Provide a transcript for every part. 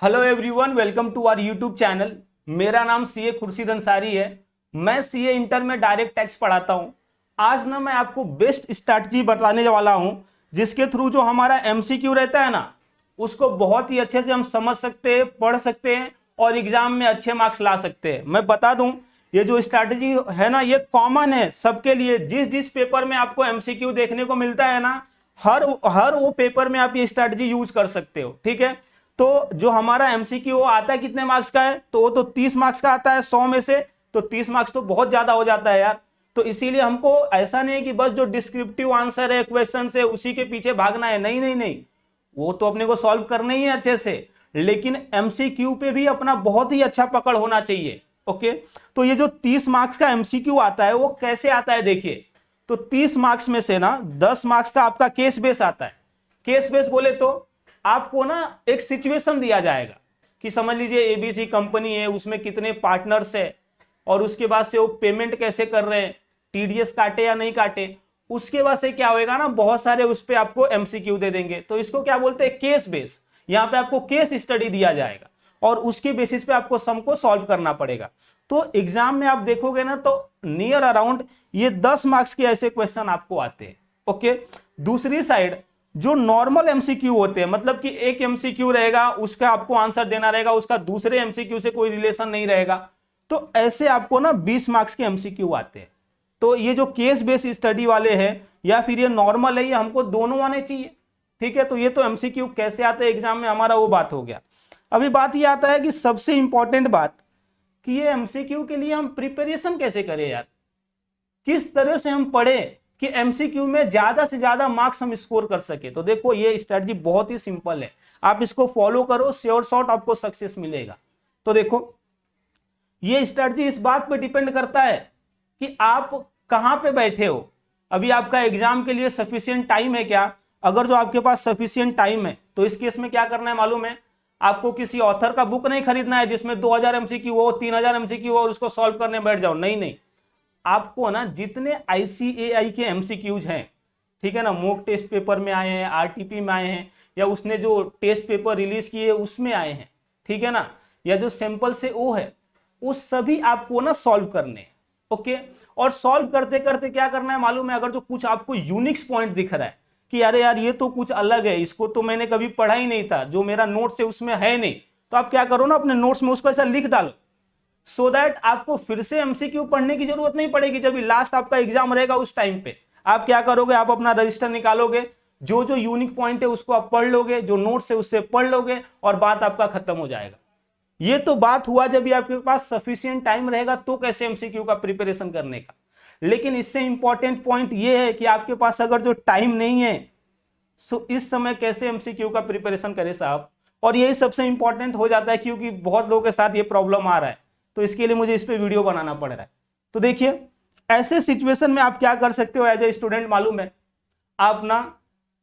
Hello everyone, welcome to our YouTube channel. मेरा नाम CA Khurshid Ansari है। मैं सीए इंटर में डायरेक्ट टैक्स पढ़ाता हूं। आज ना मैं आपको बेस्ट स्ट्रैटेजी बताने वाला हूं जिसके थ्रू जो हमारा एमसीक्यू रहता है ना उसको बहुत ही अच्छे से हम समझ सकते हैं, पढ़ सकते हैं और एग्जाम में अच्छे मार्क्स ला सकते हैं। मैं बता दूं, ये जो स्ट्रैटेजी है ना ये कॉमन है सबके लिए। जिस जिस पेपर में आपको एमसीक्यू देखने को मिलता है ना, हर हर वो पेपर में आप ये स्ट्रैटेजी यूज कर सकते हो। ठीक है, तो जो हमारा एमसीक्यू आता है कितने मार्क्स का है, तो वो तो 30 मार्क्स का आता है 100 में से। तो 30 मार्क्स तो बहुत ज्यादा हो जाता है यार। तो इसीलिए हमको ऐसा नहीं है कि बस जो डिस्क्रिप्टिव आंसर है क्वेश्चन से उसी के पीछे भागना है। नहीं नहीं नहीं, वो तो अपने को सॉल्व करना ही है अच्छे से, लेकिन एमसीक्यू पे भी अपना बहुत ही अच्छा पकड़ होना चाहिए। ओके, तो ये जो 30 मार्क्स का एमसीक्यू आता है वो कैसे आता है देखिए। तो 30 मार्क्स में से ना 10 मार्क्स का आपका केस बेस आता है। केस बेस बोले तो आपको ना एक सिचुएशन दिया जाएगा कि समझ लीजिए एबीसी कंपनी है, उसमें कितने पार्टनर्स है और उसके बाद से वो पेमेंट कैसे कर रहे हैं, टीडीएस काटे या नहीं काटे। उसके बाद से क्या होएगा ना, बहुत सारे उस पे आपको एमसीक्यू दे देंगे। तो इसको क्या बोलते हैं, केस बेस। यहां पे आपको केस स्टडी दिया जाएगा और उसके बेसिस पे आपको सम को सॉल्व करना पड़ेगा। तो एग्जाम में आप देखोगे ना तो नियर अराउंड ये 10 मार्क्स के ऐसे क्वेश्चन आपको आते हैं। ओके, दूसरी साइड जो नॉर्मल एमसीक्यू होते हैं, मतलब कि एक एमसीक्यू रहेगा उसका आपको आंसर देना रहेगा, उसका दूसरे एमसीक्यू से कोई रिलेशन नहीं रहेगा। तो ऐसे आपको ना 20 मार्क्स के एमसीक्यू आते हैं। तो ये जो केस बेस स्टडी वाले हैं या फिर ये नॉर्मल है, ये हमको दोनों आने चाहिए। ठीक है, तो ये तो एमसीक्यू कैसे आते हैं एग्जाम में, हमारा वो बात हो गया। अभी बात ये आता है कि सबसे इंपॉर्टेंट बात कि ये एमसीक्यू के लिए हम प्रिपरेशन कैसे करें यार, किस तरह से हम पढ़े कि एमसीक्यू में ज्यादा से ज्यादा मार्क्स हम स्कोर कर सके। तो देखो ये स्ट्रेटजी बहुत ही सिंपल है, आप इसको फॉलो करो, श्योर शॉट आपको सक्सेस मिलेगा। तो देखो ये स्ट्रेटजी इस बात पे डिपेंड करता है कि आप कहां पे बैठे हो। अभी आपका एग्जाम के लिए सफिशिएंट टाइम है क्या? अगर जो आपके पास सफिशिएंट टाइम है तो इस केस में क्या करना है मालूम है, आपको किसी ऑथर का बुक नहीं खरीदना है जिसमें 2000 एमसीक्यू हो, 3000 एमसीक्यू हो और उसको सॉल्व करने बैठ जाओ। नहीं नहीं, आपको ना जितने आईसीएआई के एमसीक्यूज हैं, ठीक है ना, मॉक टेस्ट पेपर में आए हैं, आरटीपी में आए हैं, या उसने जो टेस्ट पेपर रिलीज किए उसमें आए हैं, ठीक है ना, या जो सैंपल से वो है, वो सभी आपको ना सॉल्व करने हैं। ओके, और सॉल्व करते करते क्या करना है मालूम है, अगर जो कुछ आपको यूनिक्स पॉइंट दिख रहा है कि अरे यार ये तो कुछ अलग है, इसको तो मैंने कभी पढ़ा ही नहीं था, जो मेरा नोट्स है उसमें है नहीं, तो आप क्या करो ना अपने नोट्स में उसको ऐसा लिख डालो, सो दैट आपको फिर से एमसीक्यू पढ़ने की जरूरत नहीं पड़ेगी। जब लास्ट आपका एग्जाम रहेगा उस टाइम पे आप क्या करोगे, आप अपना रजिस्टर निकालोगे, जो जो यूनिक पॉइंट है उसको आप पढ़ लोगे, जो नोट्स है उससे पढ़ लोगे और बात आपका खत्म हो जाएगा। ये तो बात हुआ जब भी आपके पास सफिशिएंट टाइम रहेगा तो कैसे एमसीक्यू का प्रिपरेशन करने का। लेकिन इससे इंपॉर्टेंट पॉइंट ये है कि आपके पास अगर जो टाइम नहीं है सो इस समय कैसे एमसीक्यू का प्रिपरेशन करें साहब। और यही सबसे इंपॉर्टेंट हो जाता है क्योंकि बहुत लोगों के साथ ये प्रॉब्लम आ रहा है, तो इसके लिए मुझे इस पे वीडियो बनाना पड़ रहा है। तो देखिए ऐसे सिचुएशन में आप क्या कर सकते हो एज ए स्टूडेंट मालूम है, आप ना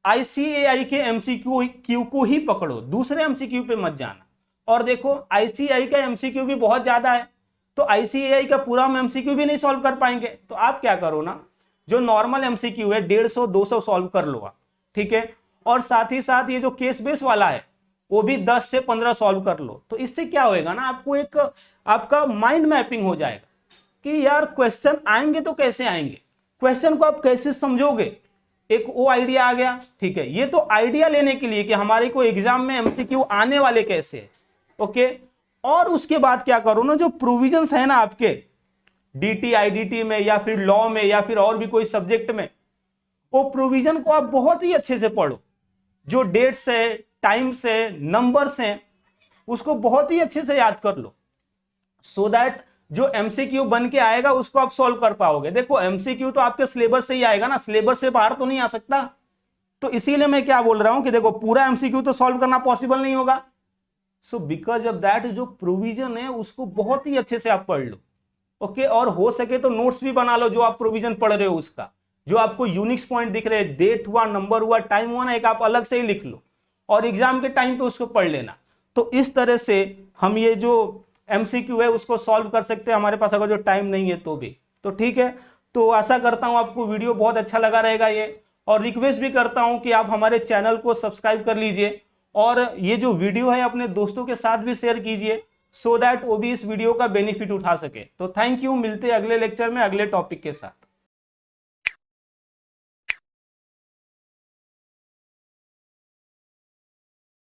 आईसीएआई के एमसीक्यू को ही पकड़ो, दूसरे एमसीक्यू पे मत जाना। और देखो आईसीएआई का एमसीक्यू भी बहुत ज्यादा है, तो आईसीएआई का पूरा हम एमसीक्यू भी नहीं सॉल्व कर पाएंगे। तो आप क्या करो ना, जो नॉर्मल एमसीक्यू है 150-200 सॉल्व कर लो आप, ठीक है, और साथ ही साथ ये जो केस बेस वाला है वो भी 10 से 15 सॉल्व कर लो। तो इससे क्या होएगा ना, आपको एक आपका माइंड मैपिंग हो जाएगा कि यार क्वेश्चन आएंगे तो कैसे आएंगे, क्वेश्चन को आप कैसे समझोगे, एक वो आइडिया आ गया। ठीक है, ये तो आइडिया लेने के लिए कि हमारे को एग्जाम में एमसीक्यू आने वाले कैसे। ओके, और उसके बाद क्या करो ना, जो प्रोविजंस है ना आपके डीटी आईडीटी में या फिर लॉ में या फिर और भी कोई सब्जेक्ट में, वो प्रोविजन को आप बहुत ही अच्छे से पढ़ो। जो डेट्स है, टाइम्स है, नंबर्स हैं, उसको बहुत ही अच्छे से याद कर लो, सो दैट जो एमसीक्यू बन के आएगा उसको आप सॉल्व कर पाओगे। देखो एमसीक्यू तो आपके सिलेबस से ही आएगा ना, सिलेबस से बाहर तो नहीं आ सकता। तो इसीलिए मैं क्या बोल रहा हूं कि देखो पूरा एमसीक्यू तो सॉल्व करना पॉसिबल नहीं होगा, सो बिकॉज ऑफ दैट जो प्रोविजन है उसको बहुत ही अच्छे से आप पढ़ लो। ओके, और हो सके तो नोट्स भी बना लो जो आप प्रोविजन पढ़ रहे हो उसका, जो आपको यूनिक्स पॉइंट दिख रहे हैं, डेट हुआ, नंबर हुआ, टाइम हुआ ना, एक आप अलग से ही लिख लो और एग्जाम के टाइम पे उसको पढ़ लेना। तो इस तरह से हम ये जो एमसीक्यू है उसको सॉल्व कर सकते हैं, हमारे पास अगर जो टाइम नहीं है तो भी। तो ठीक है, तो आशा करता हूं आपको वीडियो बहुत अच्छा लगा रहेगा ये, और रिक्वेस्ट भी करता हूं कि आप हमारे चैनल को सब्सक्राइब कर लीजिए और ये जो वीडियो है अपने दोस्तों के साथ भी शेयर कीजिए, सो दैट वो भी इस वीडियो का बेनिफिट उठा सके। तो थैंक यू, मिलते हैं अगले लेक्चर में अगले टॉपिक के साथ।